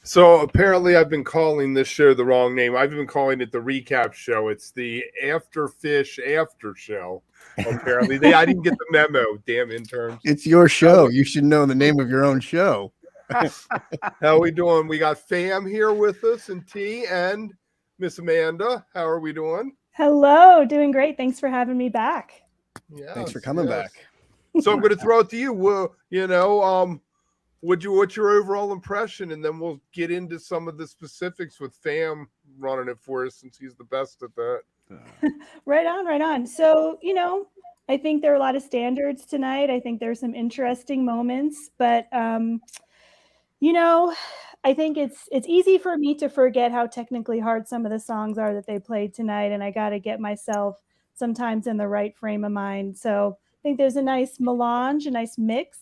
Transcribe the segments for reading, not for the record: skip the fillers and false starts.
So apparently, I've been calling this show the wrong name. I've been calling it the recap show. It's the After Phish After Show. Apparently, I didn't get the memo. Damn interns. It's your show. You should know the name of your own show. How are we doing? We got Fam here with us, and T and Miss Amanda. How are we doing? Hello, doing great. Thanks for having me back. Yeah, thanks for coming back. So I'm going to throw it to you. Well, what's your overall impression, and then we'll get into some of the specifics with Fam running it for us since he's the best at that. Right on. So, I think there are a lot of standards tonight. I think there's some interesting moments, but I think it's easy for me to forget how technically hard some of the songs are that they played tonight, and I got to get myself sometimes in the right frame of mind. So I think there's a nice melange, a nice mix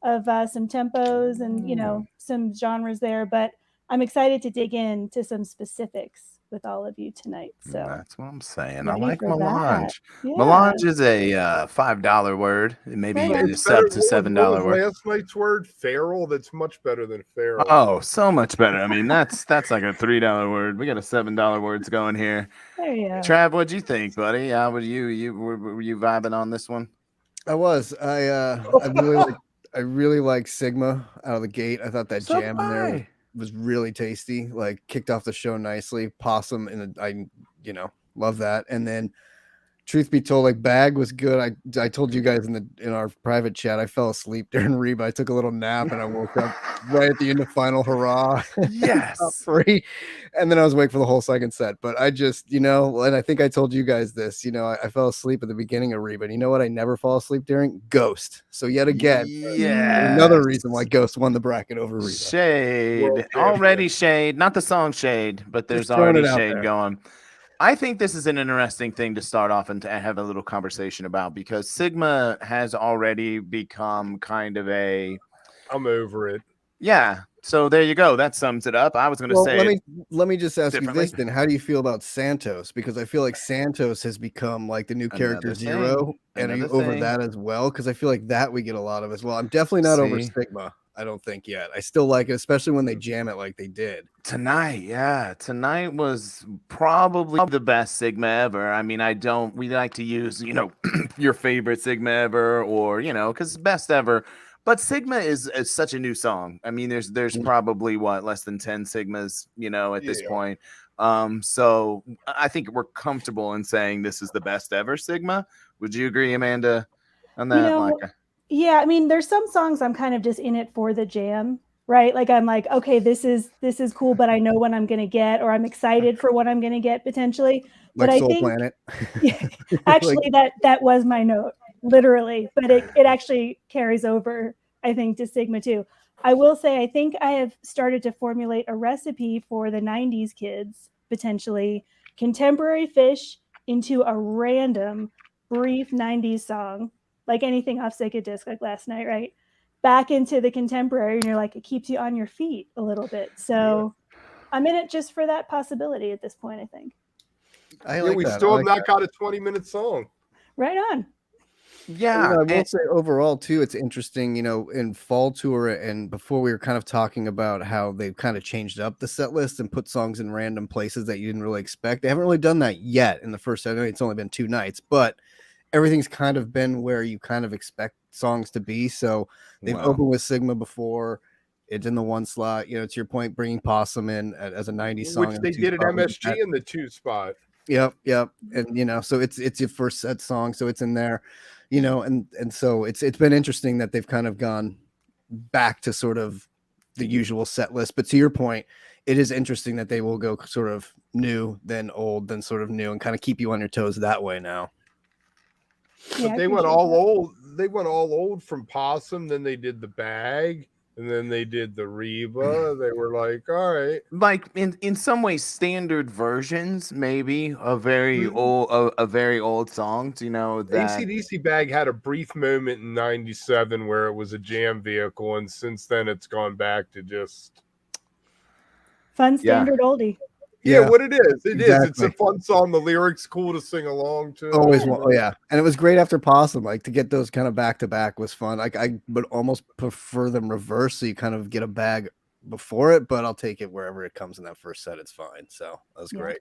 of some tempos and some genres there, but I'm excited to dig into some specifics with all of you tonight. So that's what I'm saying. I like melange. Yeah. Melange is a $5 word. Maybe a sub to $7 word. Last night's word, feral. That's much better than feral. Oh, so much better. I mean, that's like a $3 word. We got a $7 words going here. There you go. Trav, what'd you think, buddy? Were you vibing on this one? I was. I really like Sigma out of the gate. I thought that jam in there was really tasty. Like kicked off the show nicely. Possum I love that. And then truth be told, like Bag was good. I told you guys in our private chat, I fell asleep during Reba. I took a little nap and I woke up right at the end of Final Hurrah. Yes. And then I was awake for the whole second set. But I just, and I think I told you guys this, I fell asleep at the beginning of Reba. And you know what I never fall asleep during? Ghost. So yet again, another reason why Ghost won the bracket over Reba. Shade. Already shade. Not the song Shade, but there's already shade going. I think this is an interesting thing to start off and to have a little conversation about, because Sigma has already become kind of I'm over it. Yeah. So there you go. That sums it up. I was going to say. Let me just ask you this then. How do you feel about Santos? Because I feel like Santos has become like the new character Zero. And are you over that as well? Because I feel like that we get a lot of as well. I'm definitely not over Sigma. I don't think yet. I still like it, especially when they jam it like they did tonight. Yeah, tonight was probably the best Sigma ever. I mean, we like to use, your favorite Sigma ever, or because best ever. But Sigma is such a new song. I mean, there's probably less than 10 Sigmas, at this point. So I think we're comfortable in saying this is the best ever Sigma. Would you agree, Amanda, on that? Yeah, I mean, there's some songs I'm kind of just in it for the jam, right? Like I'm like, okay, this is cool, but I know what I'm gonna get, or I'm excited for what I'm gonna get potentially. Like but Soul I think, Planet. Actually, that was my note, literally, but it actually carries over, I think, to Sigma too. I will say, I think I have started to formulate a recipe for the 90s kids, potentially contemporary Phish into a random brief 90s song. Like anything off Sacred Disc, like last night, right? Back into the contemporary, and you're like, it keeps you on your feet a little bit. So I'm in it just for that possibility at this point, I think. We still have not got a 20-minute song. Right on. Yeah. I will say overall, too, it's interesting, in Fall Tour, and before we were kind of talking about how they've kind of changed up the set list and put songs in random places that you didn't really expect. They haven't really done that yet in the first set. I mean, it's only been 2 nights, but everything's kind of been where you kind of expect songs to be. So they've opened with Sigma before. It's in the 1 slot. To your point, bringing Possum in as a 90s song. Which they did at MSG in the 2 spot. Yep. And, so it's your first set song. So it's in there, and so it's been interesting that they've kind of gone back to sort of the usual set list. But to your point, it is interesting that they will go sort of new, then old, then sort of new, and kind of keep you on your toes that way now. But they went all old. They went all old from Possum. Then they did the Bag, and then they did the Reba. They were like, all right, like in some ways, standard versions, maybe a very old songs. That AC/DC Bag had a brief moment in '97 where it was a jam vehicle, and since then it's gone back to just fun standard oldie. Yeah, what it is. It is. It's a fun song. The lyrics cool to sing along to. Always, and it was great after Possum. Like to get those kind of back to back was fun. Like I would almost prefer them reverse, so you kind of get a Bag before it, but I'll take it wherever it comes in that first set. It's fine. So that was great.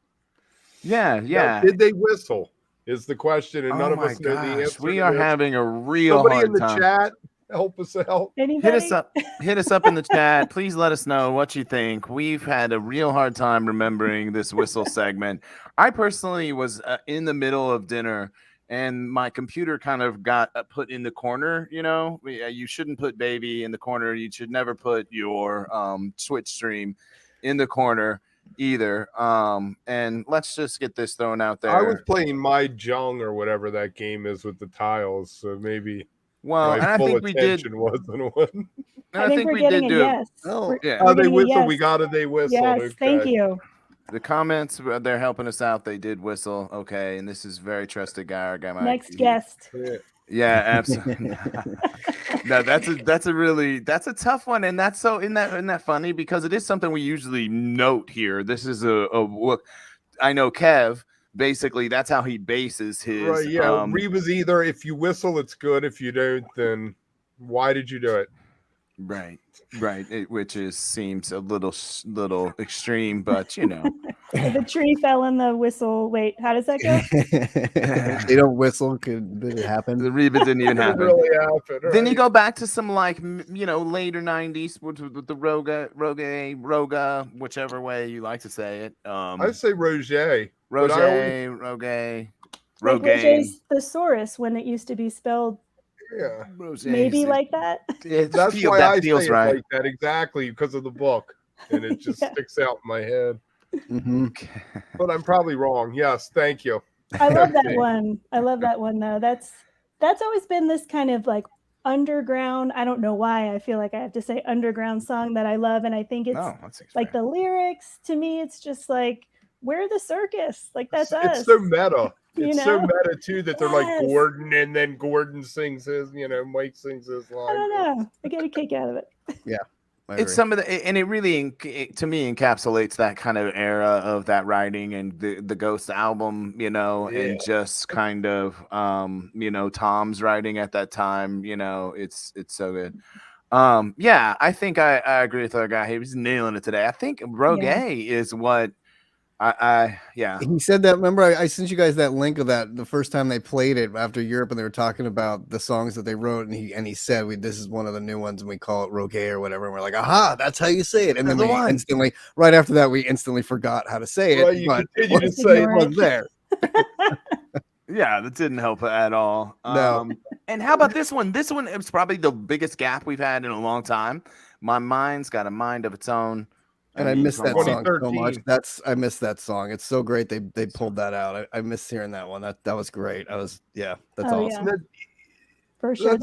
Yeah. Now, did they whistle? Is the question, and none of us know the answer. We to are this. having a real Somebody hard in the time. chat, help us out. Anybody? Hit us up in the chat. Please let us know what you think. We've had a real hard time remembering this whistle segment. I personally was in the middle of dinner, and my computer kind of got put in the corner. You know, you shouldn't put baby in the corner. You should never put your Twitch stream in the corner either. And let's just get this thrown out there. I was playing Mahjong or whatever that game is with the tiles, so maybe my full attention wasn't one. I think we're getting a yes. Oh, yeah. Oh, they whistled. We got it. They whistled. Yes, okay. Thank you. The comments, they're helping us out. They did whistle. Okay, and this is very trusted guy. Next guest. Yeah, absolutely. No, that's a tough one, and that's so isn't that funny, because it is something we usually note here. This is a look. I know Kev. Basically, that's how he bases his. Right. Yeah. Reba's either if you whistle, it's good. If you don't, then why did you do it? Right. Which seems a little extreme, but you know. The tree fell in the whistle. Wait, how does that go? They don't whistle. Did it happen? The Reba didn't even happen. Really happen. Right. Then you go back to some later 90s with the Roga, whichever way you like to say it. I say Roger. Rogaine. Like Roger's thesaurus when it used to be spelled. Yeah, maybe like that. That's why I say it like that, exactly, because of the book, and it just sticks out in my head. Mm-hmm. But I'm probably wrong. Yes, thank you. I love that one. I love that one though. That's always been this kind of like underground. I don't know why I feel like I have to say underground song that I love, and I think it's like the lyrics. To me, it's just like we're the circus. Like that's us. It's so meta. It's so know? meta too that they're like Gordon, and then Gordon sings his, Mike sings his line. I don't know. I get a kick out of it. Yeah. It's some of the, and it really, to me, encapsulates that kind of era of that writing and the Ghost album, and just kind of, Tom's writing at that time, it's so good. I think I agree with our guy. He was nailing it today. I think Rogae is what he said that. Remember, I sent you guys that link of that the first time they played it after Europe, and they were talking about the songs that they wrote, and he said, this is one of the new ones, and we call it Rogae or whatever. And we're like, aha, that's how you say it. And then we instantly, right after that, we instantly forgot how to say it. Well, you continue to say it was there. Yeah, that didn't help at all. No. And how about this one? This one is probably the biggest gap we've had in a long time. My mind's got a mind of its own. And I miss that song so much. I miss that song. It's so great they pulled that out. I miss hearing that one. That was great. That's awesome. Yeah. For sure.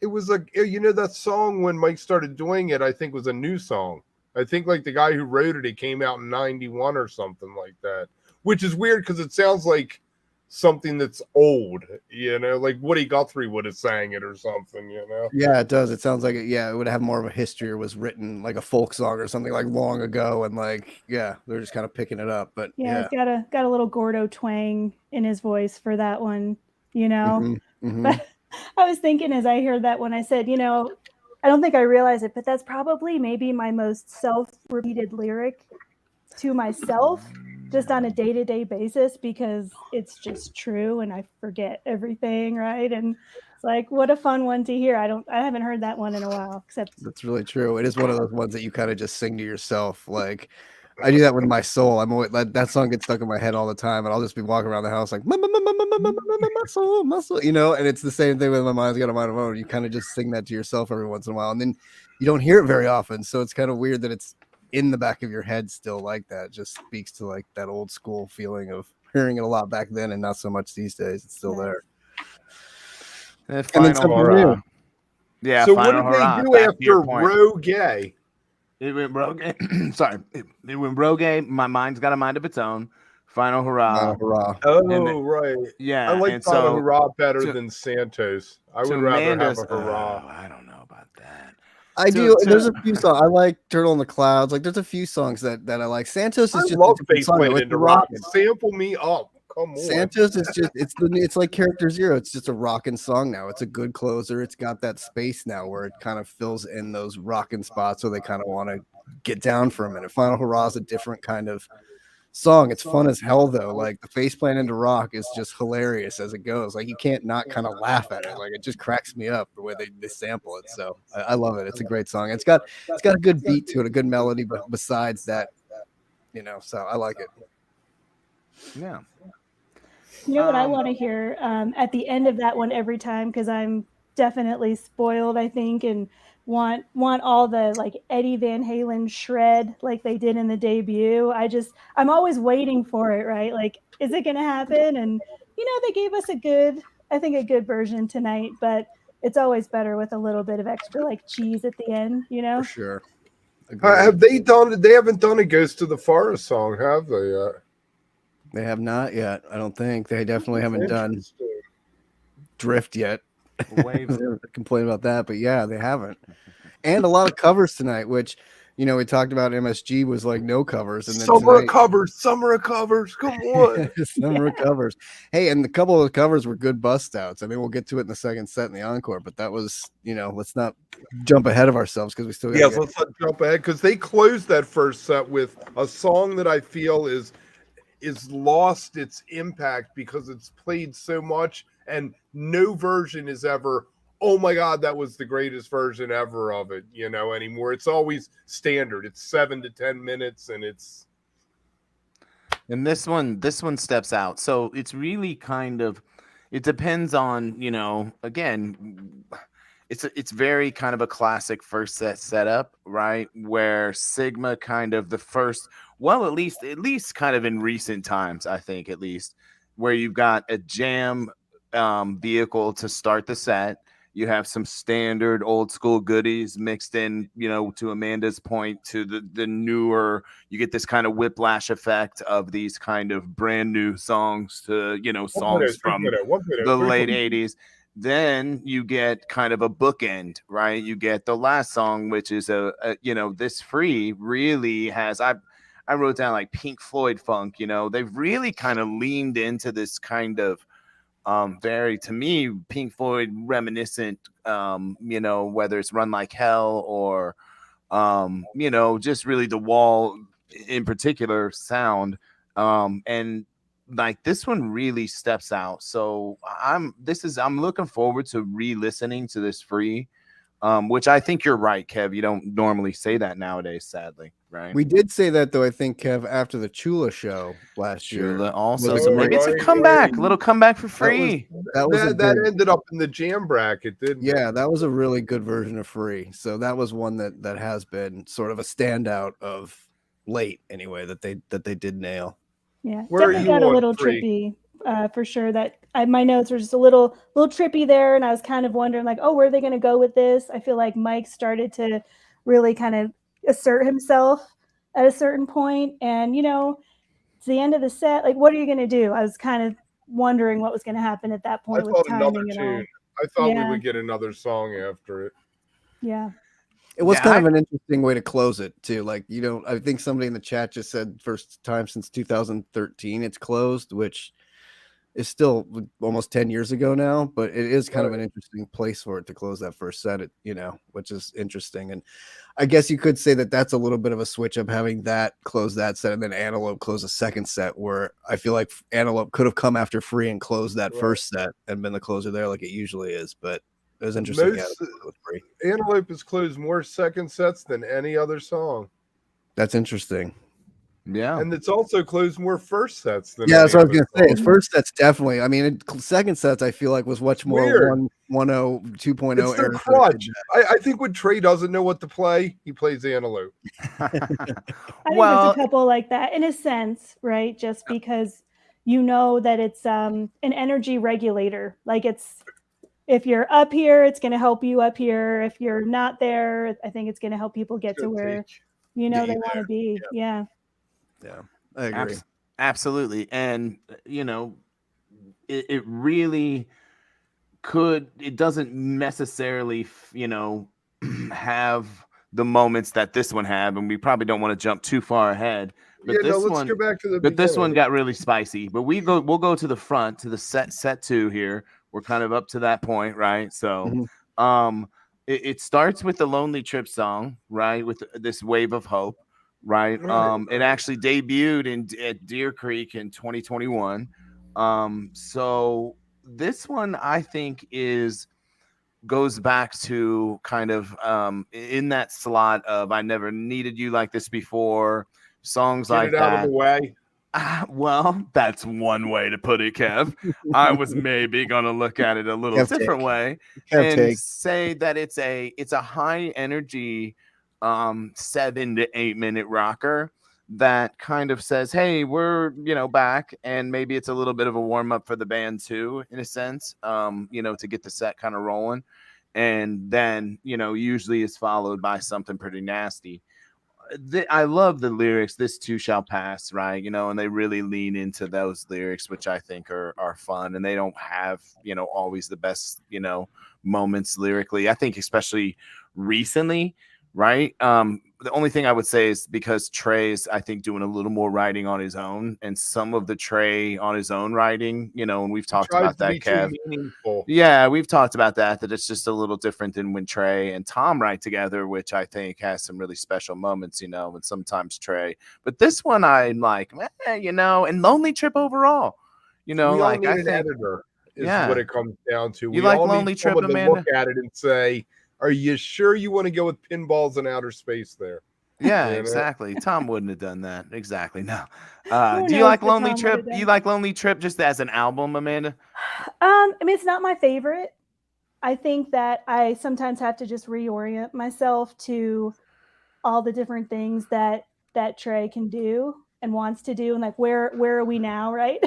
It was like that song when Mike started doing it, I think was a new song. I think like the guy who wrote it came out in 91 or something like that. Which is weird because it sounds like something that's old, like Woody Guthrie would have sang it or something, Yeah, it does. It sounds like it would have more of a history, or was written like a folk song or something like long ago, and they're just kind of picking it up. But it's got a little Gordo twang in his voice for that one, Mm-hmm. But I was thinking as I heard that one, I said, I don't think I realized it, but that's probably maybe my most self-repeated lyric to myself, just on a day-to-day basis, because it's just true and I forget everything, right? And it's like, what a fun one to hear. I haven't heard that one in a while, except that's really true. It is one of those ones that you kind of just sing to yourself. Like I do that with my soul. I'm always that song gets stuck in my head all the time, and I'll just be walking around the house like my soul, and it's the same thing with My Mind's Got a Mind of Its Own. You kind of just sing that to yourself every once in a while, and then you don't hear it very often, so it's kind of weird that it's in the back of your head still like that. It just speaks to like that old school feeling of hearing it a lot back then and not so much these days. It's still there. And then something new. Yeah. So what did they do after Rogae? It went Rogae. Sorry. It went Rogae. My Mind's Got a Mind of Its Own. Final Hurrah. Oh, right. Yeah. I like Final Hurrah better than Santos. I would rather have a Hurrah. I don't know about that. I do. There's a few songs I like. Turtle in the Clouds. Like, there's a few songs that I like. Santos is just love bass playing into rock. Sample me up. Come on. Santa's is just it's like Character Zero. It's just a rockin' song now. It's a good closer. It's got that space now where it kind of fills in those rockin' spots where they kind of want to get down for a minute. Final Hurrah is a different kind of song. It's fun as hell though. Like the face plant into rock is just hilarious as it goes. Like you can't not kind of laugh at it. Like it just cracks me up the way they sample it. So I love it. It's a great song. It's got a good beat to it, a good melody, but besides that, so I like it. Yeah. You know what I want to hear at the end of that one every time, because I'm definitely spoiled, I think, and want all the like Eddie Van Halen shred like they did in the debut. I'm always waiting for it, right? Like, is it going to happen? And they gave us a good version tonight, but it's always better with a little bit of extra like cheese at the end, For sure. Have they done? They haven't done a Ghost of the Forest song, have they yet? They have not yet. I don't think they definitely haven't done Drift yet. Complain about that, but yeah, they haven't. And a lot of covers tonight, which we talked about. MSG was like no covers, and then summer of covers. Come on, summer of covers. Hey, and a couple of the covers were good bust outs. I mean, we'll get to it in the second set in the encore, but that was let's not jump ahead of ourselves because we still let's not jump ahead because they closed that first set with a song that I feel is lost its impact because it's played so much and no version is ever, oh my God, that was the greatest version ever of it, anymore. It's always standard. It's 7 to 10 minutes and this one steps out. So it's really it depends on, again, it's very kind of a classic first set setup, right? Where Sigma kind of the first, well, at least kind of in recent times, I think at least, where you've got a jam vehicle to start the set. You have some standard old school goodies mixed in, to Amanda's point, to the newer, you get this kind of whiplash effect of these kind of brand new songs to, songs from the late 80s. Then you get kind of a bookend, right? You get the last song, which is this Free really has, I wrote down like Pink Floyd funk, they've really kind of leaned into this kind of very, to me, Pink Floyd reminiscent, whether it's Run Like Hell or, just really The Wall in particular sound. And like this one really steps out. So I'm looking forward to re-listening to this Free, which I think you're right, Kev. You don't normally say that nowadays, sadly, right? We did say that though, I think, Kev, after the Chula show last year. Also, so maybe it's a comeback, little comeback for Free. That ended up in the jam bracket, didn't it? Yeah, that was a really good version of Free. So that was one that has been sort of a standout of late, anyway, that they did nail. Yeah, definitely got a little trippy, for sure. That my notes were just a little trippy there, and I was kind of wondering, like, where are they going to go with this? I feel like Mike started to really kind of assert himself at a certain point, and it's the end of the set. Like, what are you going to do? I was kind of wondering what was going to happen at that point with timing and all. I thought we would get another song after it. Yeah. It was kind of an interesting way to close it too. Like, I think somebody in the chat just said first time since 2013 it's closed, which is still almost 10 years ago now, but it is kind of an interesting place for it to close that first set, which is interesting. And I guess you could say that that's a little bit of a switch up, having that close that set and then Antelope close a second set, where I feel like Antelope could have come after Free and closed that first set and been the closer there like it usually is. But it was interesting. Antelope has closed more second sets than any other song. That's interesting. Yeah, and it's also closed more first sets than. Yeah, that's what I was gonna say. His first sets definitely. I mean, second sets I feel like was much more 1.0, 2.0. It's their crutch. I think when Trey doesn't know what to play, he plays Antelope. I think there's a couple like that in a sense, right? Just because that it's an energy regulator. Like if you're up here, it's going to help you up here. If you're not there, I think it's going to help people get to where they want to be. Yeah. Yeah, I agree. Absolutely. And, it really it doesn't necessarily, have the moments that this one had, and we probably don't want to jump too far ahead. But Yeah, no, this let's one, go back to the but this one beginning. got really spicy. But we'll go to the front to the set 2 here. We're kind of up to that point, right? So, it starts with the Lonely Trip song, right? With this wave of hope, right? It actually debuted at Deer Creek in 2021. So this one I think goes back to kind of in that slot of I never needed you like this before, songs Get like it out of that. the way. Well, that's one way to put it, Kev. I was maybe gonna look at it a little Kev different take. way Kev and take. say that it's a high energy 7 to 8 minute rocker that kind of says, hey, we're back, and maybe it's a little bit of a warm up for the band too, in a sense, to get the set kind of rolling, and then usually is followed by something pretty nasty. I love the lyrics. This too shall pass, right? And they really lean into those lyrics, which I think are fun, and they don't have always the best moments lyrically. I think especially recently, right? The only thing I would say is because Trey's, I think, doing a little more writing on his own, and some of the Trey on his own writing, and we've talked Tries about to that, be too Kev. meaningful. Yeah, we've talked about that it's just a little different than when Trey and Tom write together, which I think has some really special moments, and sometimes Trey. But this one I'm like, and Lonely Trip overall, We all like need I an think, editor, is yeah. what it comes down to. You We like all Lonely need Trip, someone to Amanda? look at it and say, are you sure you want to go with pinballs in outer space there? Yeah, exactly. Tom wouldn't have done that. Exactly. No. Who Do you knows like what Lonely Tom Trip? would've done? You like Lonely Trip just as an album, Amanda? I mean, it's not my favorite. I think that I sometimes have to just reorient myself to all the different things that Trey can do and wants to do, and like where are we now, right?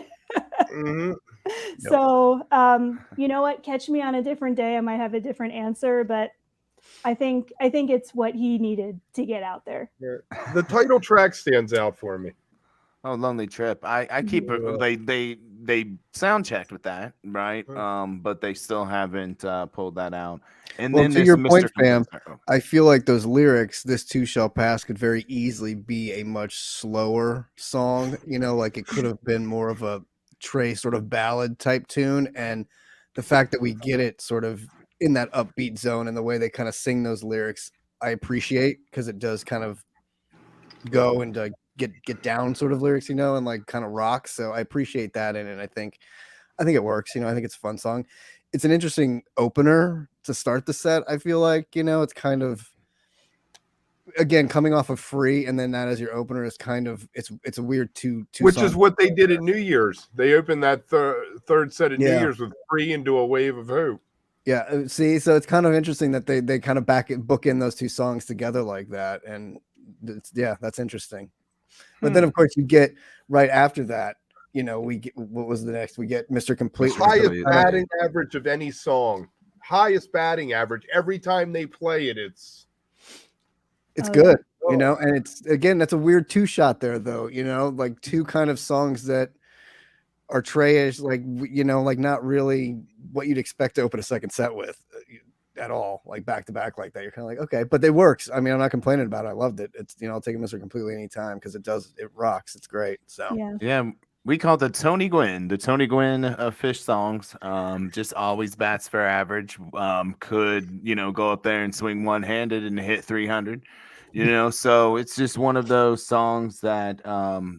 So you know what? Catch me on a different day. I might have a different answer, but I think it's what he needed to get out there. The title track stands out for me. Oh, Lonely Trip. I keep they sound checked with that, right? But they still haven't pulled that out. And then to your point, Mr. fam, I feel like those lyrics, "This too shall pass," could very easily be a much slower song. Like it could have been more of a Trey sort of ballad type tune, and the fact that we get it sort of in that upbeat zone and the way they kind of sing those lyrics, I appreciate, because it does kind of go and get down sort of lyrics, and like kind of rock. So I appreciate that in it. I think it works. I think it's a fun song. It's an interesting opener to start the set. I feel like, it's kind of, again, coming off of Free, and then that as your opener is kind of, it's a weird two Which songs. is what they did at New Year's. They opened that third set at New Yeah. Year's with Free into a Wave of Hope. Yeah. See, so it's kind of interesting that they kind of book in those two songs together like that. And that's interesting. But then, of course, you get right after that, we get, what was the next? We get Mr. Completely. Highest batting average of any song. Highest batting average. Every time they play it, it's good, and it's, again, that's a weird two shot there, though, like two kind of songs that are Trey-ish, like, like not really what you'd expect to open a second set with at all, like back to back like that. You're kind of like, okay, but they works. I mean, I'm not complaining about it. I loved it. It's, I'll take a Mr. Completely anytime, because it rocks. It's great. So yeah, we call it the Tony Gwynn of Phish songs. Just always bats for average. Could go up there and swing one-handed and hit 300. So it's just one of those songs that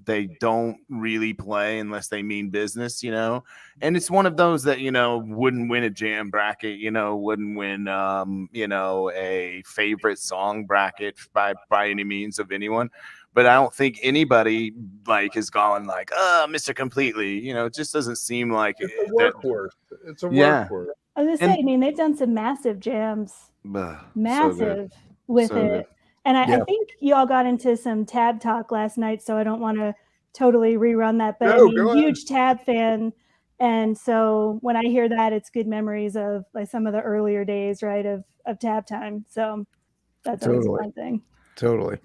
they don't really play unless they mean business, and it's one of those that wouldn't win a jam bracket, wouldn't win a favorite song bracket by any means of anyone. But I don't think anybody has gone like, Mr. Completely, it just doesn't seem like it's a workhorse. It's a workhorse. I was gonna say, I mean, they've done some massive jams, massive with it. Good. And I think y'all got into some Tab talk last night, so I don't want to totally rerun that. But I mean, huge Tab fan, and so when I hear that, it's good memories of like some of the earlier days, right, of Tab time. So that's always a fun thing. Totally.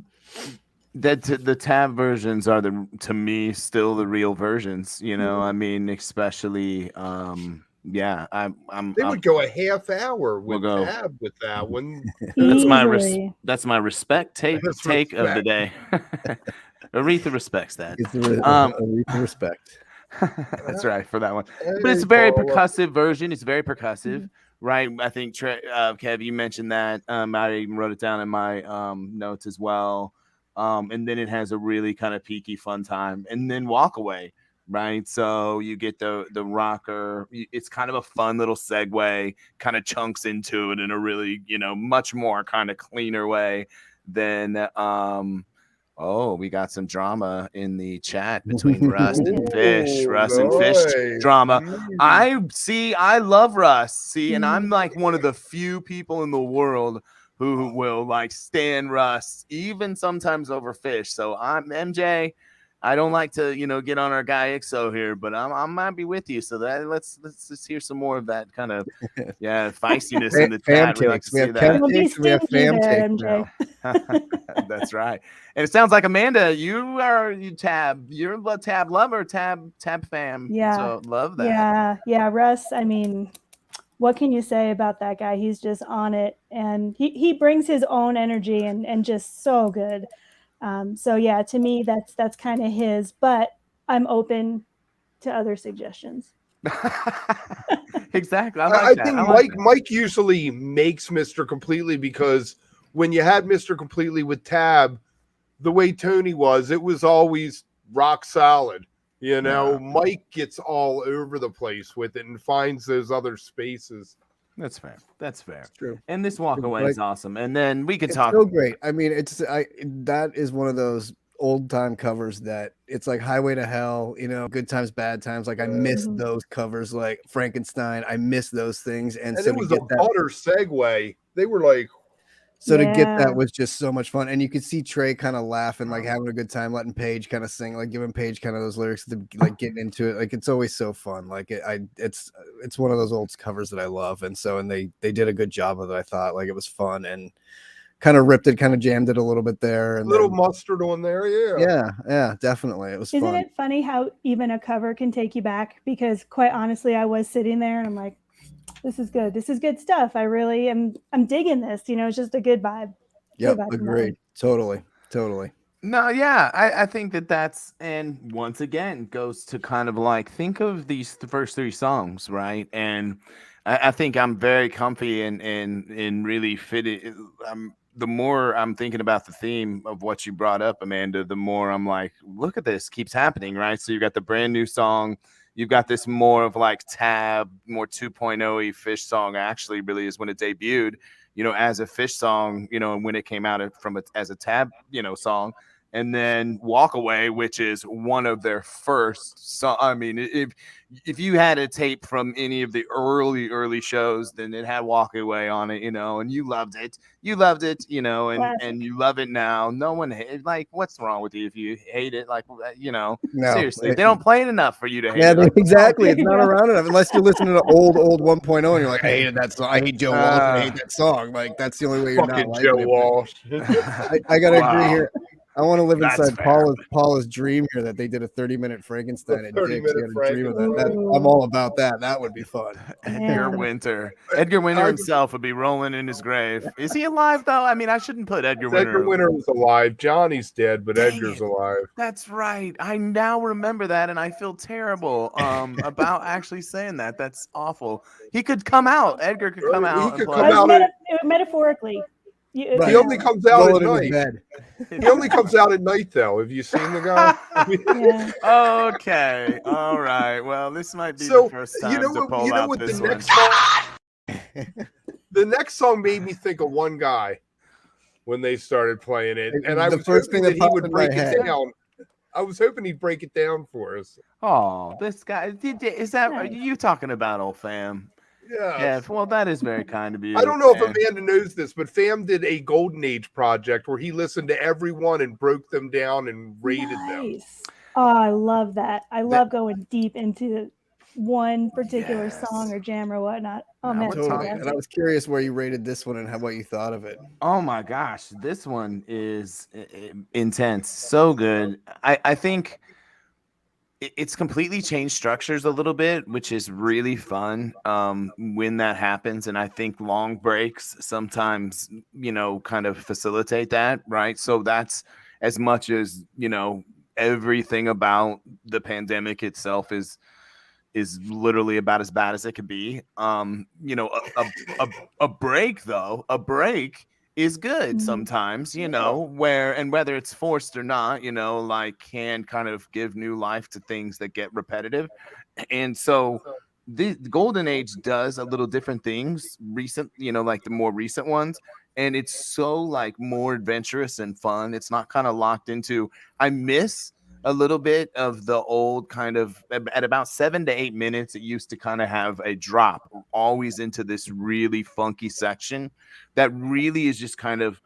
That the Tab versions are to me still the real versions. I mean, especially Yeah, They would go a half hour with We'll go. Tab with that one. That's my Easily. that's my respect take That's take of the respect. day. Aretha respects that. It's the respect. That's right for that one. Hey, But it's a very Paula. percussive version. It's very percussive, Mhm. right? I think Kev, you mentioned that. I even wrote it down in my notes as well. And then it has a really kind of peaky fun time, and then Walk Away, right? So you get the rocker. It's kind of a fun little segue, kind of chunks into it in a really, much more kind of cleaner way than Oh, we got some drama in the chat between Rust and Fish. Ooh, Russ and Fish nice. drama. Mm. I love Russ. See, and I'm like one of the few people in the world who will like stand Russ, even sometimes over Fish. So I'm MJ. I don't like to, get on our guy XO here, but I might be with you. So that let's just hear some more of that kind of feistiness in the chat. We like to see that. Don't be We have stingy fam there, takes MJ. now. That's right. And it sounds like Amanda, you Tab. You're a Tab lover, Tab fam. Yeah. So love that. Yeah. Russ, I mean, what can you say about that guy? He's just on it, and he brings his own energy and just so good. So yeah, to me, that's kind of his, but I'm open to other suggestions. Exactly. I think Mike usually makes Mr. Completely, because when you had Mr. Completely with Tab, the way Tony was, it was always rock solid. Mike gets all over the place with it and finds those other spaces. That's fair. That's fair. It's true. And this Walk Away is awesome. And then we could talk. So great. I mean, that is one of those old time covers that it's like Highway to Hell, Good Times, Bad Times. Like I miss those covers, like Frankenstein. I miss those things. And so it was a butter segue. They were like, so to get that was just so much fun. And you could see Trey kind of laughing, like having a good time, letting Paige kind of sing, like giving Paige kind of those lyrics, like getting into it. Like it's always so fun. Like it's one of those old covers that I love. And they did a good job of it. I thought like it was fun and kind of ripped it, kind of jammed it a little bit there. And a little mustard on there. Yeah, definitely. It was Isn't fun. it funny how even a cover can take you back? Because quite honestly, I was sitting there and I'm like, this is good. This is good stuff. I'm digging this. It's just a good vibe. Yeah, agreed. Totally. No, yeah, I think that's, and once again goes to kind of like think of the first three songs, right? And I think I'm very comfy and really fitted. The more I'm thinking about the theme of what you brought up, Amanda, the more I'm like, look at this, keeps happening, right? So you got the brand new song. You've got this more of like Tab, more 2.0-y Fish song. Actually, really is when it debuted, as a Fish song, and when it came out as a Tab, song. And then Walk Away, which is one of their first song. I mean, if you had a tape from any of the early shows, then it had Walk Away on it, and you loved it. And you love it now. No one like, what's wrong with you if you hate it? Like, No, seriously, they don't play it enough for you to hate it. Like, exactly. It's not around enough unless you're listening to old 1.0 and you're like, I hated that song. I hate Joe Walsh. I hate that song. Like that's the only way you're not liking Joe Walsh. I gotta agree here. I want to live inside fair. Paula's dream here that they did a 30-minute Frankenstein at Dick's. Dream of that. I'm all about that. That would be fun. Edgar Winter himself would be rolling in his grave. Is he alive though? I mean, I shouldn't put Edgar Winter. Edgar Winter is alive. Johnny's dead, but Edgar's alive. That's right. I now remember that, and I feel terrible about actually saying that. That's awful. He could come out. Edgar could come out. He could come out metaphorically. He only comes out at night. Bed. He only comes out at night, though. Have you seen the guy? Okay. All right. Well, this might be the first time to pull out this one. The next song made me think of one guy when they started playing it, and I was first thing that he would break it down. I was hoping he'd break it down for us. Oh, this guy! Is that are you talking about, old fam? Yeah, well, that is very kind of you. I don't know if Amanda knows this, but Fam did a Golden Age project where he listened to everyone and broke them down and rated them. Oh, I love that. I love going deep into one particular song or jam or whatnot. Oh, man. Totally. And I was curious where you rated this one and what you thought of it. Oh, my gosh. This one is intense. So good. I think it's completely changed structures a little bit, which is really fun when that happens. And I think long breaks sometimes, kind of facilitate that, right? So that's as much as, everything about the pandemic itself is literally about as bad as it could be. A break though, a break is good sometimes, whether it's forced or not, like can kind of give new life to things that get repetitive. And so the golden age does a little different things like the more recent ones, and it's so like more adventurous and fun. It's not kind of locked into, I miss a little bit of the old kind of, at about 7 to 8 minutes, it used to kind of have a drop always into this really funky section that really is just kind of,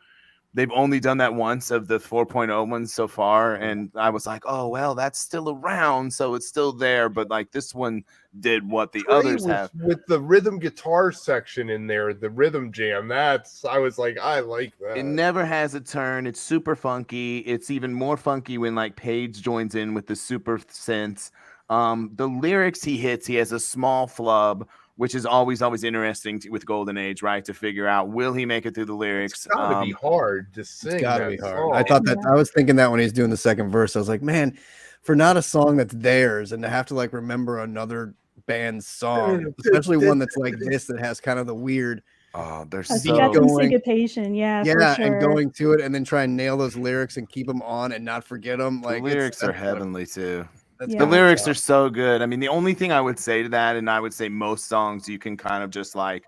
they've only done that once of the 4.0 ones so far. And I was like, oh, well, that's still around. So it's still there. But like this one did what the others have. With the rhythm guitar section in there, the rhythm jam, I was like, I like that. It never has a turn. It's super funky. It's even more funky when like Paige joins in with the super synths. The lyrics he hits, he has a small flub, which is always interesting with Golden Age, right? To figure out, will he make it through the lyrics? It's gotta be hard to sing. It's gotta be hard. Song. I thought that, I was thinking that when he's doing the second verse, I was like, man, for not a song that's theirs and to have to like remember another band's song, especially one that's like this, that has kind of the weird. Oh, there's so got some syncopation, yeah, for sure. And going to it and then try and nail those lyrics and keep them on and not forget them. Like the lyrics are heavenly too. The lyrics are so good. I mean, the only thing I would say to that, and I would say most songs you can kind of just like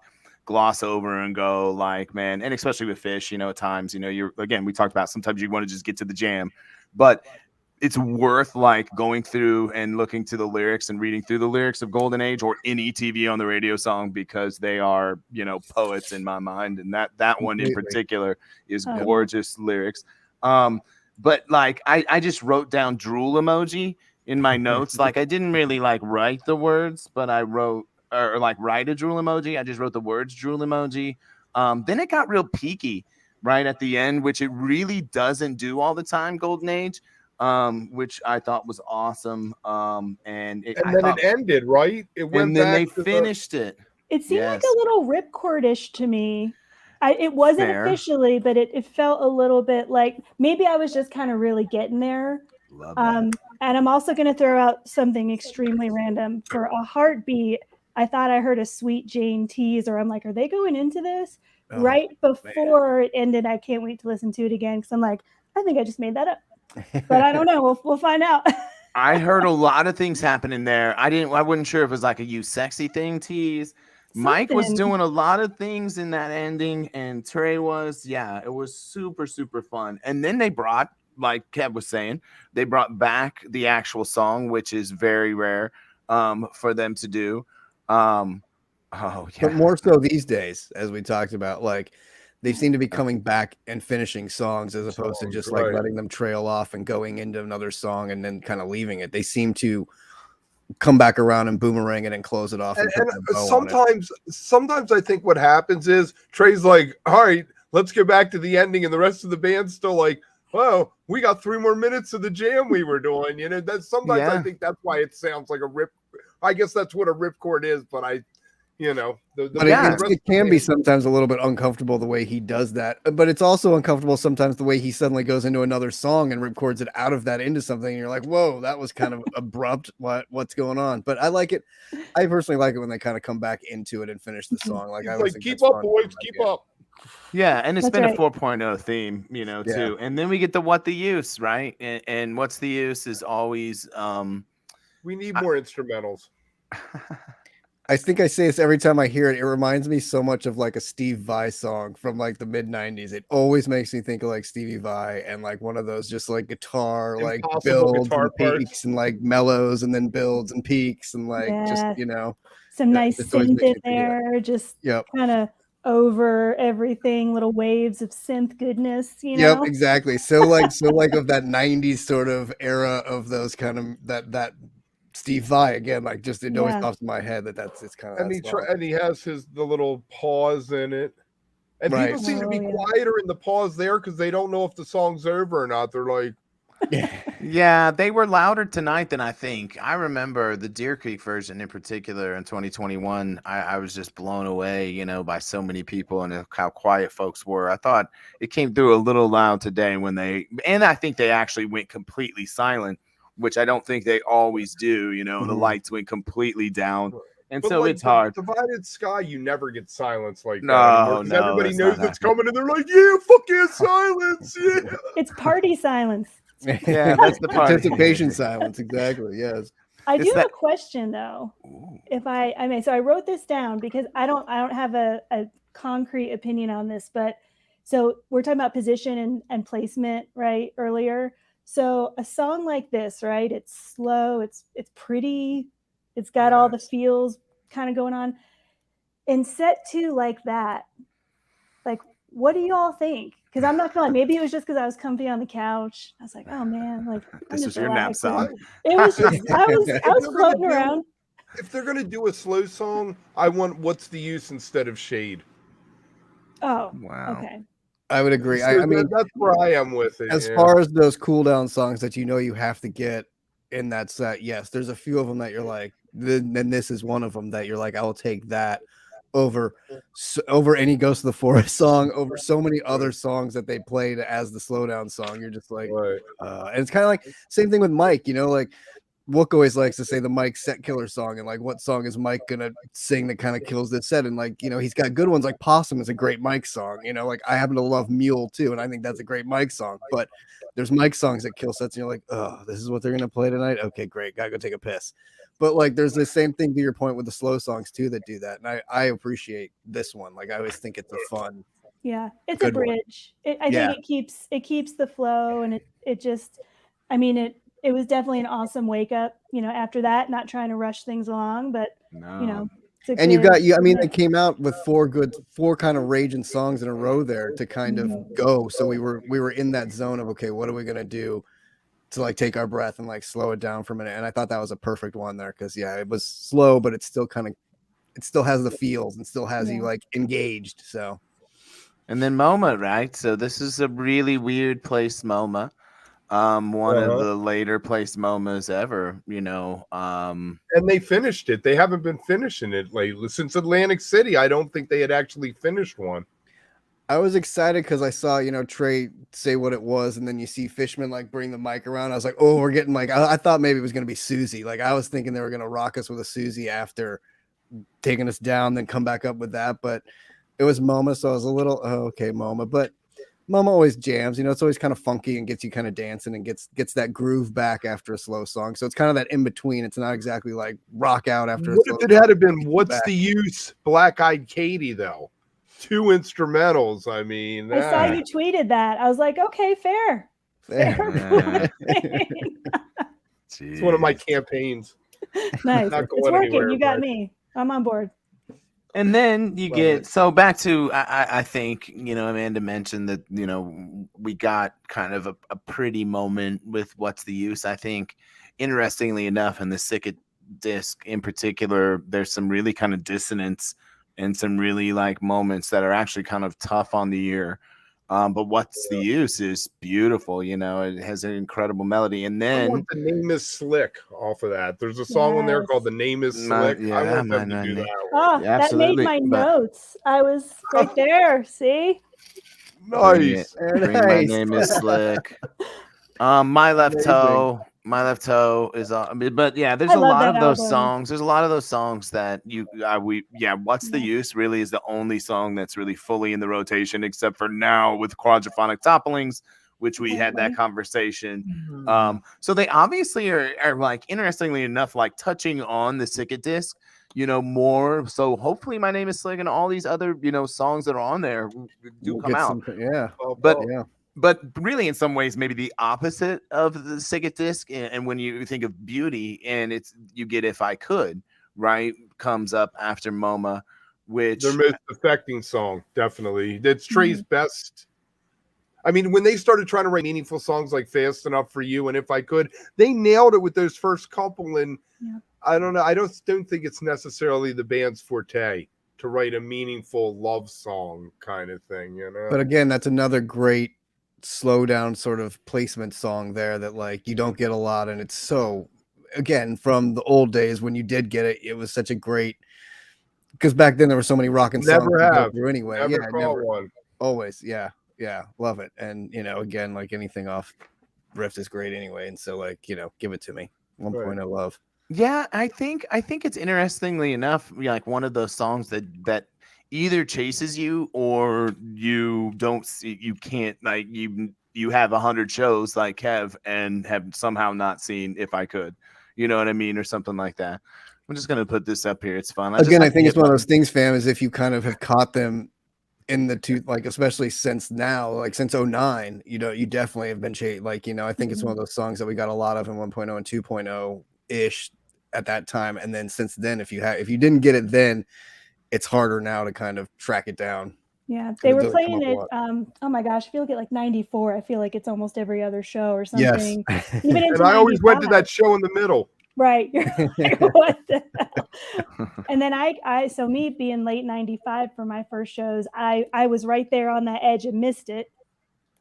gloss over and go like, man, and especially with Phish, at times, you're, again, we talked about sometimes you want to just get to the jam, but it's worth like going through and looking to the lyrics and reading through the lyrics of Golden Age or any TV on the radio song, because they are, poets in my mind. And that one in particular is gorgeous lyrics. But like, I just wrote down drool emoji in my notes. Like I didn't really like write the words, but I wrote or like write a drool emoji. I just wrote the words drool emoji. Then it got real peaky right at the end, which it really doesn't do all the time, Golden Age, which I thought was awesome. And then it ended, right? It went and then back they finished it. It seemed like a little ripcordish to me. It wasn't officially, but it felt a little bit like maybe I was just kind of really getting there. And I'm also going to throw out something extremely random. For a heartbeat, I thought I heard a Sweet Jane tease, or I'm like, are they going into this? Right before it ended, I can't wait to listen to it again, because I'm like, I think I just made that up. But I don't know. We'll find out. I heard a lot of things happening there. I wasn't sure if it was like a "you sexy" thing tease. Mike was doing a lot of things in that ending, and Trey was, it was super, super fun. And then they brought, like Kev was saying, they brought back the actual song, which is very rare for them to do. But more so these days, as we talked about, like they seem to be coming back and finishing songs as opposed to just like letting them trail off and going into another song and then kind of leaving it. They seem to come back around and boomerang it and close it off. And sometimes I think what happens is Trey's like, all right, let's get back to the ending, and the rest of the band's still like, well, we got 3 more minutes of the jam we were doing. That's sometimes I think that's why it sounds like a rip. I guess that's what a ripcord is, but it can be sometimes a little bit uncomfortable the way he does that, but it's also uncomfortable sometimes the way he suddenly goes into another song and records it out of that into something. And you're like, whoa, that was kind of abrupt. What's going on? But I like it. I personally like it when they kind of come back into it and finish the song. Like, I like, keep up, boys, keep up. Yeah, and it's been a 4.0 theme, too. And then we get the what the use, right? And what's the use is always we need more instrumentals. I think I say this every time I hear it. It reminds me so much of like a Steve Vai song from like the mid 90s. It always makes me think of like Stevie Vai and like one of those just like guitar, like builds and peaks and like mellows and then builds and peaks and like just, some nice synth in there, just kind of over everything, little waves of synth goodness, Yep, exactly. So like of that 90s sort of era of those kind of that Steve Vai again, like just it always pops in my head it's kind of. And he has the little pause in it, and people seem to be quieter in the pause there because they don't know if the song's over or not. They're like, Yeah, they were louder tonight than I think. I remember the Deer Creek version in particular in 2021. I was just blown away, by so many people and how quiet folks were. I thought it came through a little loud today and I think they actually went completely silent, which I don't think they always do. The lights went completely down. And But so like it's hard. Divided Sky, you never get silence like that No, anymore because everybody that's knows not it's coming and they're like, yeah, fuck yeah, silence. Yeah. It's party silence. Yeah, that's the part. Participation silence, exactly. Yes. I It's do have that- a question though, Ooh. if I may. So I wrote this down because I don't have a concrete opinion on this, but so we're talking about position and placement, right? Earlier. So a song like this, right? It's slow, it's pretty, it's got all the feels kind of going on. In set 2 like that, like what do y'all think? Because I'm not gonna lie, maybe it was just because I was comfy on the couch. I was like, oh man, like This was your nap song. It was just I was floating around. If they're gonna do a slow song, I want "What's the Use" instead of "Shade." Oh, Wow. okay. I would agree. So I mean, that's where I am with it. as far as those cool down songs that you have to get in that set, yes, there's a few of them that you're like, then this is one of them that you're like, I will take that over any Ghost of the Forest song, over so many other songs that they played as the slowdown song. You're just like, Right. and it's kind of like same thing with Mike, like Wook always likes to say the Mike set killer song, and like what song is Mike gonna sing that kind of kills this set? And like, he's got good ones, like Possum is a great Mike song, like I happen to love Mule too, and I think that's a great Mike song, but there's Mike songs that kill sets, and you're like, oh, this is what they're gonna play tonight. Okay, great, gotta go take a piss. But like there's the same thing to your point with the slow songs too that do that. And I appreciate this one. Like I always think it's a fun. Yeah, it's a Good one. bridge. I think it keeps the flow, and it just, I mean, it was definitely an awesome wake up, after that, not trying to rush things along, but No. it's a And you good- got I mean, they came out with four kind of raging songs in a row there to kind of go. So we were in that zone of, okay, what are we gonna do to like take our breath and like slow it down for a minute? And I thought that was a perfect one there because it was slow, but it's still it still has the feels and still has you like engaged. So And then MoMA, right? So this is a really weird place MoMA. One of the later placed MoMAs ever, And they finished it. They haven't been finishing it lately since Atlantic City. I don't think they had actually finished one. I was excited because I saw, Trey say what it was, and then you see Fishman like bring the mic around. I was like, oh, we're getting like, I thought maybe it was gonna be Susie. Like I was thinking they were gonna rock us with a Susie after taking us down, then come back up with that. But it was MoMA, so I was a little okay, MoMA. But MoMA always jams, it's always kind of funky and gets you kind of dancing and gets that groove back after a slow song. So it's kind of that in between. It's not exactly like rock out after What a slow if it had been "What's back. the Use" Black Eyed Katie though? 2 instrumentals. I mean, I saw you tweeted that. I was like, okay, fair. It's one of my campaigns. Nice. Not It's going working. anywhere, You got but- me. I'm on board. And then you Love get it. so back to I think Amanda mentioned that we got kind of a pretty moment with What's the Use. I think interestingly enough in the Sicket disc in particular, there's some really kind of dissonance and some really like moments that are actually kind of tough on the ear. But What's the Use is beautiful. It has an incredible melody. And I then want The Name Is Slick off of that. There's a song on there Yes. called The Name Is Slick. I want them to do that. Oh, Yeah, that made absolutely, my but- notes. I was right there. See? Nice. Bring My Name Is Slick. My Left Toe is but yeah, there's I a love lot that of those album. songs. There's a lot of those songs that What's the Use really is the only song that's really fully in the rotation, except for now with Quadraphonic Topplings, which we had that conversation. So they obviously are like, interestingly enough, like touching on the Sicket disc, more. So hopefully My Name Is Slick and all these other, songs that are on there do We'll come get out. But But yeah. But really, in some ways, maybe the opposite of the Sicket disc. And when you think of Beauty, and you get If I Could, right, comes up after MoMA, which Their most affecting song, definitely. That's Trey's best. I mean, when they started trying to write meaningful songs like Fast Enough for You and If I Could, they nailed it with those first couple. And I don't know. I don't think it's necessarily the band's forte to write a meaningful love song kind of thing, But again, that's another great slow down sort of placement song there that like you don't get a lot, and it's so, again, from the old days when you did get it, it was such a great, because back then there were so many rockin' songs Never to go have. through anyway. Never Yeah, caught never. one. Always, yeah, love it. And again, like anything off Rift is great anyway, and so like give it to me. 1.0 love. Yeah, I think it's interestingly enough, like one of those songs that either chases you or you don't see, you can't, like you have 100 shows like Kev and have somehow not seen If I Could, you know what I mean, or something like that. I'm just gonna put this up here. It's fun. I think it's one of those things, fam, is if you kind of have caught them in the two, like especially since now, like since 09, you definitely have been like I think it's one of those songs that we got a lot of in 1.0 and 2.0 ish at that time, and then since then, if you didn't get it then, it's harder now to kind of track it down. Yeah, they were playing it. Oh my gosh, I feel like at like 94. I feel like it's almost every other show or something. Yes. Even into and I always 95. went to that show in the middle. Right. What the hell? And then so me being late 95 for my first shows, I was right there on that edge and missed it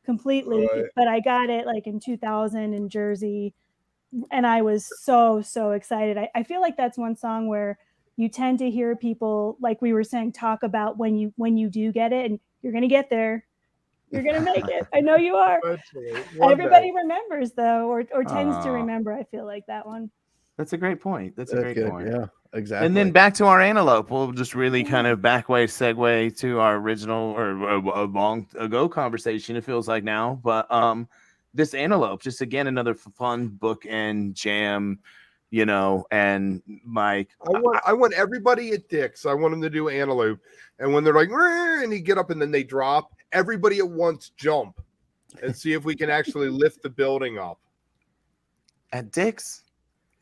completely. Right. But I got it like in 2000 in Jersey, and I was so excited. I feel like that's one song where you tend to hear people, like we were saying, talk about when you do get it, and you're gonna get there. You're gonna make it. I know you are. Everybody remembers though, or tends to remember. I feel like that one. That's a great point. That's a great point. Yeah, exactly. And then back to our antelope. We'll just really kind of segue to our original or a long ago conversation. It feels like now, but this antelope, just again another fun book and jam, and like I want everybody at Dick's. I want them to do antelope, and when they're like, and you get up and then they drop, everybody at once jump, and see if we can actually lift the building up. At Dick's.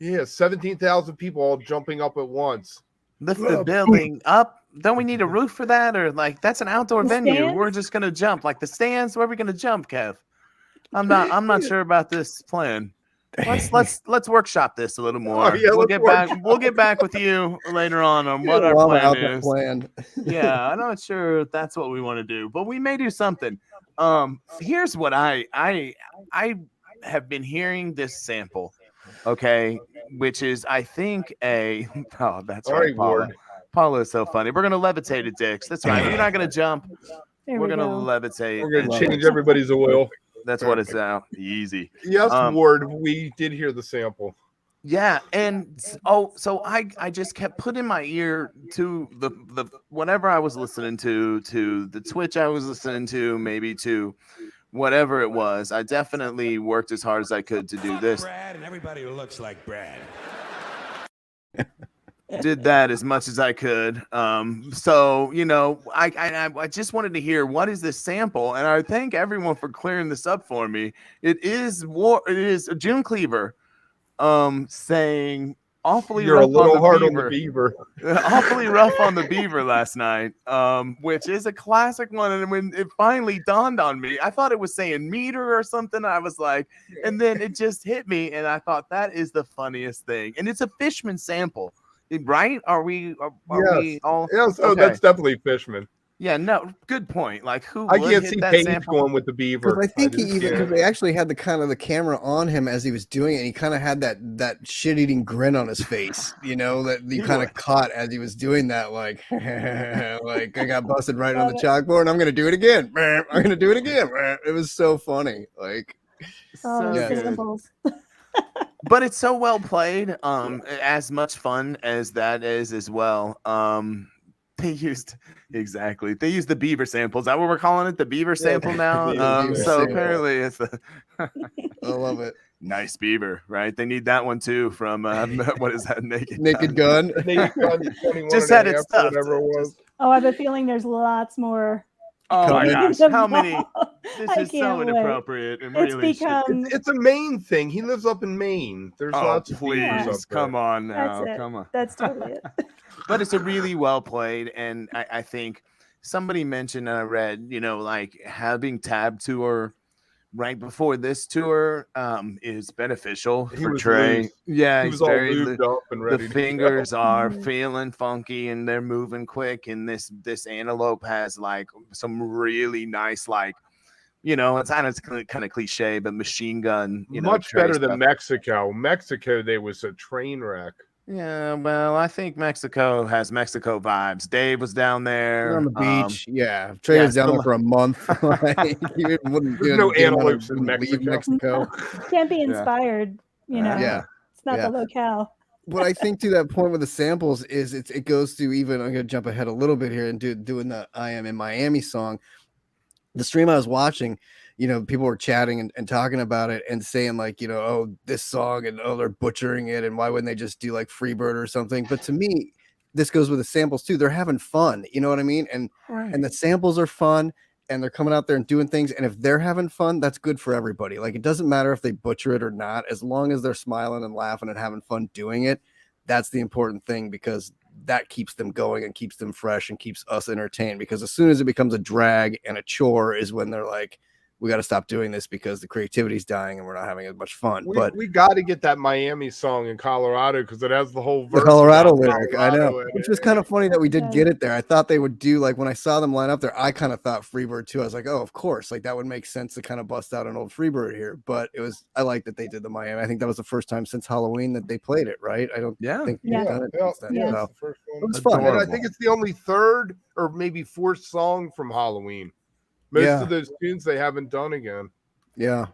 Yeah, 17,000 people all jumping up at once. Lift the building up. Don't we need a roof for that? Or like that's an outdoor venue. Stands? We're just gonna jump. Like the stands, where are we gonna jump, Kev? I'm not sure about this plan. Let's workshop this a little more. Oh, yeah, we'll get back with you later on what our plan is. Yeah, I'm not sure if that's what we want to do, but we may do something. Here's what I have been hearing this sample. Okay, which is I think that's right, Paula. Paula is so funny. We're gonna levitate at Dick's. That's right. We're not gonna jump. We're gonna levitate. We're gonna change everybody's oil. That's what it's now. Easy. Yes, Ward. We did hear the sample. Yeah, and so I just kept putting my ear to the whatever I was listening to the Twitch I was listening to, maybe to whatever it was. I definitely worked as hard as I could to do this. Brad and everybody who looks like Brad. Did that as much as I could. So I just wanted to hear what is this sample, and I thank everyone for clearing this up for me. It is a June Cleaver, saying awfully You're rough a little hard on the beaver. Awfully rough on the beaver last night, which is a classic one. And when it finally dawned on me, I thought it was saying meter or something. I was like, and then it just hit me, and I thought that is the funniest thing. And it's a Fishman sample, right? Are we all? Yes. Oh, okay. That's definitely Fishman. Yeah, no, good point. Like who? I can't see Paige sample? going with the beaver. I think because they actually had the kind of the camera on him as he was doing it, and he kind of had that shit-eating grin on his face, that you kind of caught as he was doing that, like like I got busted right on the chalkboard, and I'm gonna do it again. I'm gonna do it again. It was so funny, like symbols. But it's so well played. As much fun as that is as well. They used the beaver sample. Is that what we're calling it? The beaver sample now? Apparently it's I love it. Nice beaver, right? They need that one too from what is that? Naked Gun. Just had it stuffed. Whatever it was. Oh, I have a feeling there's lots more. Oh my gosh, how many? This is so inappropriate. And it's a Maine thing. He lives up in Maine. There's lots of please, come on now. Come on. That's totally it. But it's a really well played, and I think somebody mentioned, and I read, like having Tab Tour right before this tour is beneficial for Trey. Loose. Yeah, he's very lubed up and ready. The fingers are feeling funky and they're moving quick, and this antelope has like some really nice like You know, it's kind of cliche, but Machine Gun, you know, Much Trey better than stuff. Mexico. Mexico, there was a train wreck. Yeah, well, I think Mexico has Mexico vibes. Dave was down They're there on the beach. Yeah. Trey was down there for a month. Like, he wouldn't There's no didn't wanna antelopes in leave Mexico. Mexico. Can't be inspired, you know. Yeah. It's not Yeah. the locale. What I think to that point with the samples is it goes to even, I'm going to jump ahead a little bit here and doing the I Am in Miami song. The stream I was watching, you know, people were chatting and talking about it and saying like, you know, oh, this song and oh, they're butchering it. And why wouldn't they just do like Freebird or something? But to me, this goes with the samples too. They're having fun. You know what I mean? And the samples are fun and they're coming out there and doing things. And if they're having fun, that's good for everybody. Like, it doesn't matter if they butcher it or not, as long as they're smiling and laughing and having fun doing it. That's the important thing, because that keeps them going and keeps them fresh and keeps us entertained. Because as soon as it becomes a drag and a chore is when they're like, we got to stop doing this because the creativity is dying and we're not having as much fun. But we got to get that Miami song in Colorado because it has the whole verse. The Colorado lyric, I know, in which it. was kind of funny that we did get it there. I thought they would do, like, when I saw them line up there, I kind of thought Freebird too. I was like, oh, of course, like that would make sense to kind of bust out an old Freebird here. But I like that they did the Miami. I think that was the first time since Halloween that they played it, right? I don't think they've done it since then. Yeah, So it's the first one. it was fun. And I think it's the only third or maybe fourth song from Halloween. Most of those tunes they haven't done again. Yeah.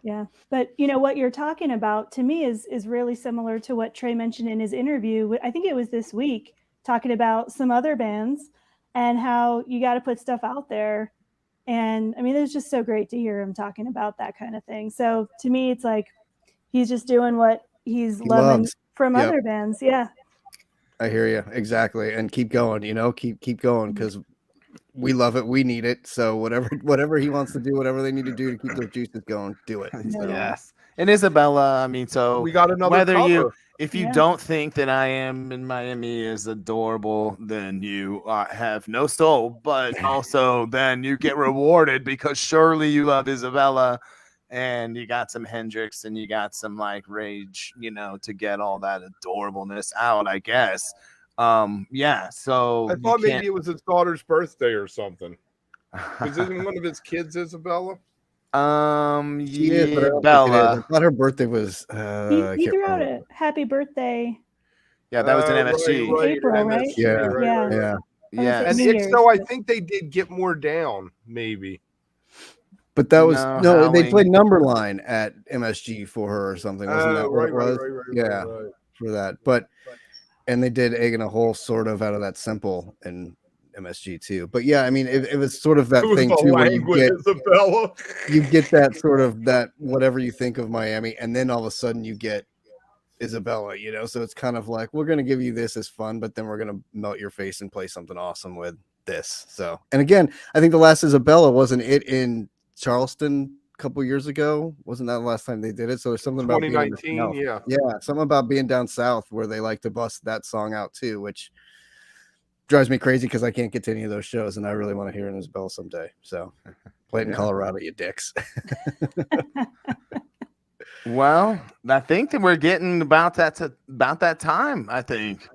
But you know what you're talking about to me is really similar to what Trey mentioned in his interview. I think it was this week, talking about some other bands and how you got to put stuff out there. And I mean, it was just so great to hear him talking about that kind of thing. So to me, it's like he's just doing what he loving from other bands. Yeah. I hear you. Exactly. And keep going, you know, keep going, because we love it. We need it. So whatever he wants to do, whatever they need to do to keep those juices going, do it. So. Yes. And Isabella, I mean, so we got another whether cover. if you don't think that I Am in Miami is adorable, then you have no soul, but also then you get rewarded because surely you love Isabella and you got some Hendrix and you got some like Rage, you know, to get all that adorableness out, I guess. So I thought maybe it was his daughter's birthday or something. Because isn't one of his kids Isabella? She is, but I don't think it is. I thought her birthday was he threw out a happy birthday. Yeah, that was an MSG. Right, April, right? Yeah. And if so, I think they did Get More Down, maybe. But that was they played Numberline at MSG for her or something. Wasn't that what it was? Right. For that. But and they did Egg in a Hole sort of out of that Simple and MSG too. But yeah, I mean, it was sort of that thing too where you get that sort of that whatever you think of Miami, and then all of a sudden you get Isabella, you know. So it's kind of like, we're gonna give you this as fun, but then we're gonna melt your face and play something awesome with this. So, and again, I think the last Isabella, wasn't it in Charleston a couple years ago? Wasn't that the last time they did it? So there's something about 2019, something about being down south where they like to bust that song out too, which drives me crazy because I can't get to any of those shows, and I really want to hear an Isabella someday. So play it in Colorado, you dicks. Well, I think that we're getting about that time, I think.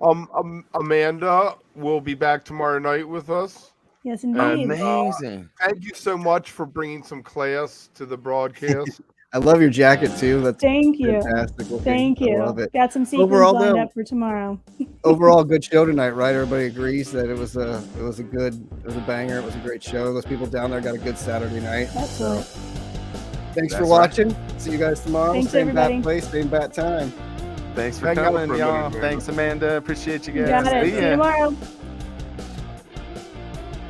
Amanda will be back tomorrow night with us. Yes, indeed. Amazing. Thank you so much for bringing some class to the broadcast. I love your jacket too. That's thank you. Fantastic looking. Thank you. I love it. Got some sequins lined up for tomorrow. Overall, good show tonight, right? Everybody agrees that it was a banger. It was a great show. Those people down there got a good Saturday night. Absolutely. So, thanks for watching. See you guys tomorrow. Thanks, same everybody. bat place, same bat time. Thanks for coming, y'all. Thanks, Amanda. Appreciate you guys. Got it. See you tomorrow.